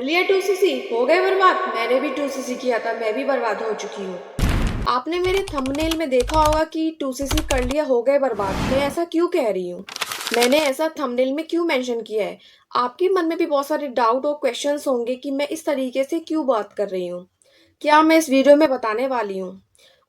लिया 2cc हो गए बर्बाद। मैंने भी 2cc किया था, मैं भी बर्बाद हो चुकी हूँ। आपने मेरे थंबनेल में देखा होगा कि 2cc कर लिया हो गए बर्बाद। मैं ऐसा क्यों कह रही हूँ, मैंने ऐसा थंबनेल में क्यों मेंशन किया है। आपके मन में भी बहुत सारे डाउट और क्वेश्चंस होंगे कि मैं इस तरीके से क्यों बात कर रही हूँ, क्या मैं इस वीडियो में बताने वाली हूँ।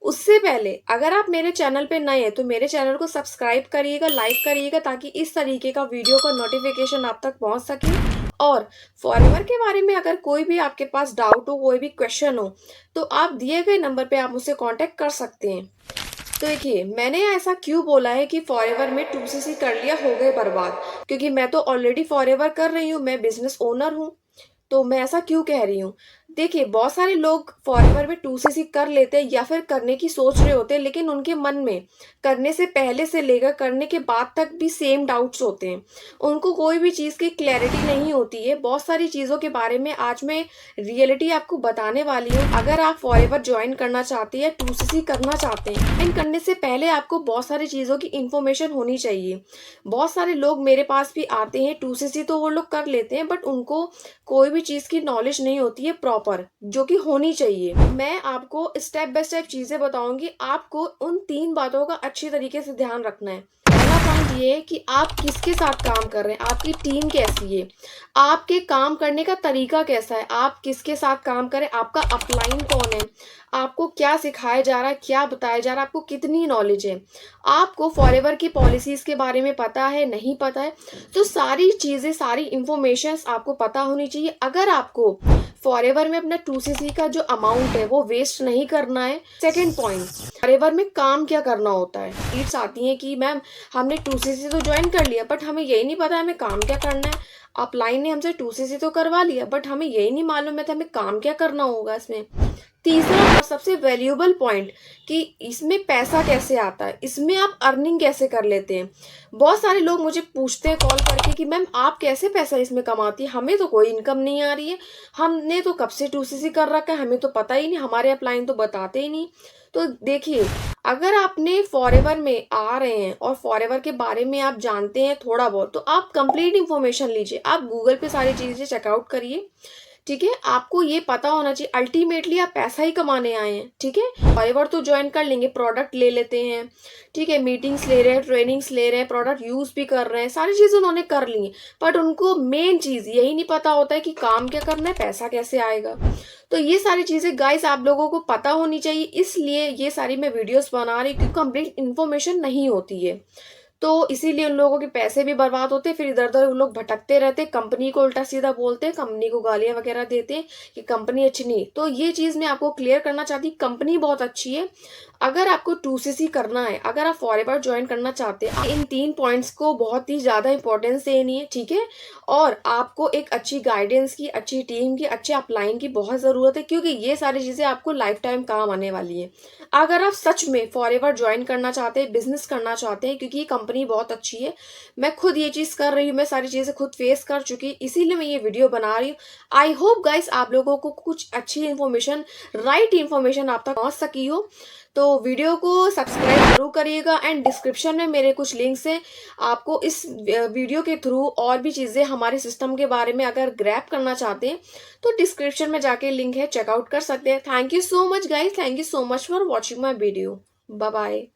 उससे पहले अगर आप मेरे चैनल पे नए हैं तो मेरे चैनल को सब्सक्राइब करिएगा, लाइक करिएगा, ताकि इस तरीके का वीडियो का नोटिफिकेशन आप तक पहुंच सके। और फॉरएवर के बारे में अगर कोई भी आपके पास डाउट हो, कोई भी क्वेश्चन हो, तो आप दिए गए नंबर पे आप मुझसे कांटेक्ट कर सकते हैं। तो देखिए, मैंने ऐसा क्यों बोला है कि फॉरएवर में 2cc कर लिया हो गए बर्बाद, क्योंकि मैं तो ऑलरेडी फॉरएवर कर रही हूँ, मैं बिजनेस ओनर हूँ। तो मैं ऐसा क्यों कह रही हूँ, देखिए बहुत सारे लोग फॉरएवर में 2cc कर लेते हैं या फिर करने की सोच रहे होते हैं, लेकिन उनके मन में करने से पहले से लेकर करने के बाद तक भी सेम डाउट्स होते हैं। उनको कोई भी चीज़ की क्लैरिटी नहीं होती है। बहुत सारी चीज़ों के बारे में आज मैं रियलिटी आपको बताने वाली हूँ। अगर आप फॉरएवर ज्वाइन करना चाहते हैं, 2cc करना चाहते हैं, ज्वाइन करने से पहले आपको बहुत सारी चीज़ों की इन्फॉर्मेशन होनी चाहिए। बहुत सारे लोग मेरे पास भी आते हैं, 2cc तो वो लोग कर लेते हैं, बट उनको कोई भी चीज़ की नॉलेज नहीं होती है प्रॉपर, जो कि होनी चाहिए। मैं आपको स्टेप बाय स्टेप चीज़ें बताऊंगी, आपको उन 3 बातों का अच्छी तरीके से ध्यान रखना है। पहला पॉइंट ये है कि आप किसके साथ काम कर रहे हैं, आपकी टीम कैसी है, आपके काम करने का तरीका कैसा है, आप किसके साथ काम करें, आपका अपलाइन कौन है, आपको क्या सिखाया जा रहा है, क्या बताया जा रहा है, आपको कितनी नॉलेज है, आपको फॉरएवर की पॉलिसीज के बारे में पता है, नहीं पता है। तो सारी चीज़ें, सारी इंफॉर्मेशंस आपको पता होनी चाहिए। अगर आपको फॉरएवर में अपना 2cc का जो अमाउंट है वो वेस्ट नहीं करना है। सेकंड पॉइंट, फॉरएवर में काम क्या करना होता है। नीड्स आती हैं कि मैम हमने 2cc तो ज्वाइन कर लिया, बट हमें यही नहीं पता हमें काम क्या करना है। अपलाइन ने हमसे 2cc तो करवा लिया, बट हमें यही नहीं मालूम है तो हमें काम क्या करना होगा इसमें। तीसरा और सबसे वैल्यूएबल पॉइंट, कि इसमें पैसा कैसे आता है, इसमें आप अर्निंग कैसे कर लेते हैं। बहुत सारे लोग मुझे पूछते हैं कॉल करके कि मैम आप कैसे पैसा इसमें कमाती है, हमें तो कोई इनकम नहीं आ रही है, हमने तो कब से 2cc कर रखा है, हमें तो पता ही नहीं, हमारे अपलाइन तो बताते ही नहीं। तो देखिए, अगर आपने फॉरएवर में आ रहे हैं और फॉरएवर के बारे में आप जानते हैं थोड़ा बहुत, तो आप कंप्लीट इन्फॉर्मेशन लीजिए, आप गूगल पे सारी चीज़ें चेकआउट करिए। ठीक है, आपको ये पता होना चाहिए अल्टीमेटली आप पैसा ही कमाने आए हैं। ठीक है, फॉरएवर तो ज्वाइन कर लेंगे, प्रोडक्ट ले लेते हैं, ठीक है, मीटिंग्स ले रहे हैं, ट्रेनिंग्स ले रहे हैं, प्रोडक्ट यूज भी कर रहे हैं, सारी चीजें उन्होंने कर ली हैं, बट उनको मेन चीज यही नहीं पता होता है कि काम क्या करना है, पैसा कैसे आएगा। तो ये सारी चीजें गाइस आप लोगों को पता होनी चाहिए, इसलिए ये सारी मैं वीडियोस बना रही हूँ, क्योंकि कंप्लीट इन्फॉर्मेशन नहीं होती है। तो इसीलिए उन लोगों के पैसे भी बर्बाद होते, फिर इधर उधर उन लोग भटकते रहते, कंपनी को उल्टा सीधा बोलते हैं, कंपनी को गालियां वगैरह देते हैं कि कंपनी अच्छी नहीं। तो ये चीज़ मैं आपको क्लियर करना चाहती, कंपनी बहुत अच्छी है। अगर आपको 2cc करना है, अगर आप फॉरएवर ज्वाइन करना चाहते हैं, इन 3 पॉइंट्स को बहुत ही ज़्यादा इंपॉर्टेंस देनी है। ठीक है, और आपको एक अच्छी गाइडेंस की, अच्छी टीम की, अच्छे अपलाइन की बहुत ज़रूरत है, क्योंकि ये सारी चीज़ें आपको लाइफ टाइम काम आने वाली है। अगर आप सच में फॉरएवर ज्वाइन करना चाहते हैं, बिजनेस करना चाहते हैं, क्योंकि ये कंपनी बहुत अच्छी है, मैं खुद ये चीज़ कर रही हूँ, मैं सारी चीज़ें खुद फेस कर चुकी, इसीलिए मैं ये वीडियो बना रही हूँ। आई होप गाइस आप लोगों को कुछ अच्छी इन्फॉर्मेशन, राइट इन्फॉर्मेशन आप तक पहुँच सकी हो। तो वीडियो को सब्सक्राइब जरूर करिएगा, एंड डिस्क्रिप्शन में मेरे कुछ लिंक्स हैं, आपको इस वीडियो के थ्रू और भी चीज़ें हमारे सिस्टम के बारे में अगर ग्रैब करना चाहते हैं तो डिस्क्रिप्शन में जाके लिंक है, चेकआउट कर सकते हैं। Thank you so much guys, thank you so much for watching my video. Bye bye.